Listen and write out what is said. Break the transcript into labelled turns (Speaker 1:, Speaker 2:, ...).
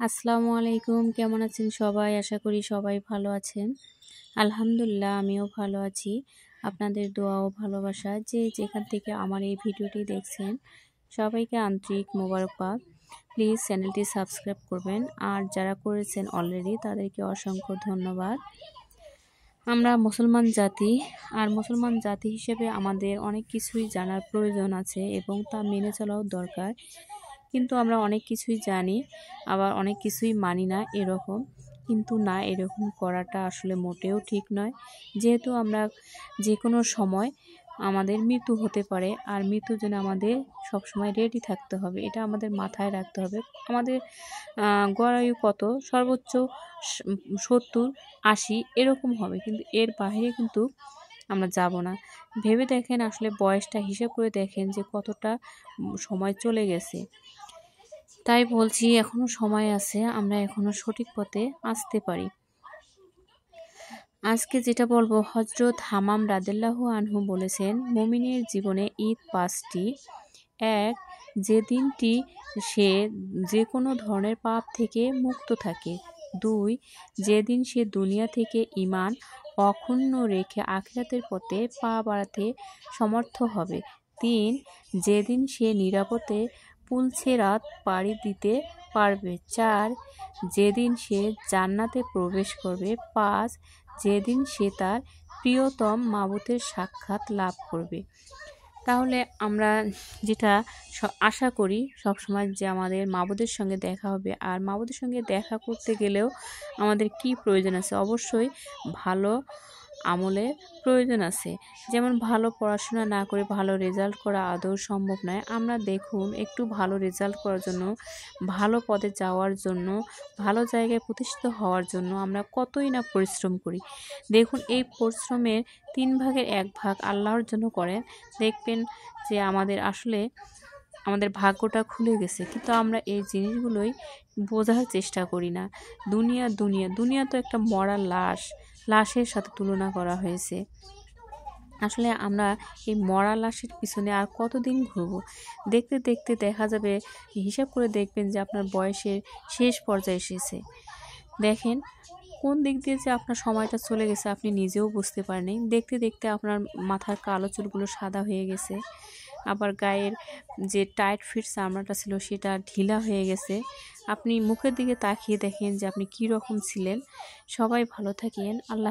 Speaker 1: আসসালামু আলাইকুম, কেমন আছেন সবাই? আশা করি সবাই ভালো আছেন। আলহামদুলিল্লাহ আমিও ভালো আছি। আপনাদের দোয়া ও ভালোবাসা যে যেখান থেকে আমার এই ভিডিওটি দেখছেন সবাইকে আন্তরিক মোবারকবাদ। প্লিজ চ্যানেলটি সাবস্ক্রাইব করবেন, আর যারা করেছেন অলরেডি তাদেরকে অসংখ্য ধন্যবাদ। আমরা মুসলমান জাতি, আর মুসলমান জাতি হিসেবে আমাদের অনেক কিছুই জানার প্রয়োজন আছে এবং তা মেনে চলাও দরকার। কিন্তু আমরা অনেক কিছুই জানি, আবার অনেক কিছুই মানি না এরকম। কিন্তু না, এরকম করাটা আসলে মোটেও ঠিক নয়। যেহেতু আমরা যে কোনো সময় আমাদের মৃত্যু হতে পারে, আর মৃত্যুর জন্য আমাদের সবসময় রেডি থাকতে হবে, এটা আমাদের মাথায় রাখতে হবে। আমাদের গড় আয়ু কত? সর্বোচ্চ 70-80 এরকম হবে, কিন্তু এর বাইরে কিন্তু আমরা যাব না। ভেবে দেখেন, আসলে বয়সটা হিসাব করে দেখেন যে কতটা সময় চলে গেছে। তাই বলছি, এখনো সময় আছে, আমরা এখনো সঠিক পথে আসতে পারি। আজকে যেটা বলবো, হযরত হামাম রাদিয়াল্লাহু আনহু বলেছেন, মুমিনের জীবনে ঈদ 5টি। 1. যে দিনটি সে যে কোনো ধরনের পাপ থেকে মুক্ত থাকে। 2. যেদিন সে দুনিয়া থেকে ঈমান অক্ষুণ্ণ রেখে আখিরাতের পথে পা বাড়াতে সমর্থ হবে। 3. যেদিন সে নিরাপদে পুলসিরাত পাড়ি দিতে পারবে। 4. যেদিন সে জান্নাতে প্রবেশ করবে। 5. যেদিন সে তার প্রিয়তম মাবুদের সাক্ষাৎ লাভ করবে। তাহলে আমরা যেটা আশা করি সবসময়, যে আমাদের মাবুদের সঙ্গে দেখা হবে। আর মাবুদের সঙ্গে দেখা করতে গেলেও আমাদের কি প্রয়োজন আছে? অবশ্যই ভালো আমলের প্রয়োজন আছে। যেমন ভালো পড়াশোনা না করে ভালো রেজাল্ট করা আদৌ সম্ভব নয়। আমরা দেখুন, একটু ভালো রেজাল্ট করার জন্য, ভালো পদে যাওয়ার জন্য, ভালো জায়গায় প্রতিষ্ঠিত হওয়ার জন্য আমরা কতই না পরিশ্রম করি। দেখুন, এই পরিশ্রমের 3 ভাগের 1 ভাগ আল্লাহর জন্য করেন, দেখবেন যে আমাদের ভাগ্যটা খুলে গেছে। কিন্তু আমরা এই জিনিসগুলোই বোঝার চেষ্টা করি না। দুনিয়া তো একটা মরা লাশের সাথে তুলনা করা হয়েছে। আসলে আমরা এই মরা লাশের পিছনে আর কতদিন ঘুরবো? দেখতে দেখতে দেখা যাবে, হিসাব করে দেখবেন যে আপনার বয়সের শেষ পর্যায়ে এসেছে। দেখেন কোন দিক দিয়ে যে আপনার সময়টা চলে গেছে আপনি নিজেও বুঝতে পারেননি। দেখতে দেখতে আপনার মাথার কালো চুলগুলো সাদা হয়ে গেছে, আবার গায়ের যে টাইট ফিট চামড়াটা ছিল সেটা ঢিলা হয়ে গেছে। আপনি মুখের দিকে তাকিয়ে দেখেন যে আপনি কী রকম ছিলেন। সবাই ভালো থাকেন। আল্লাহ।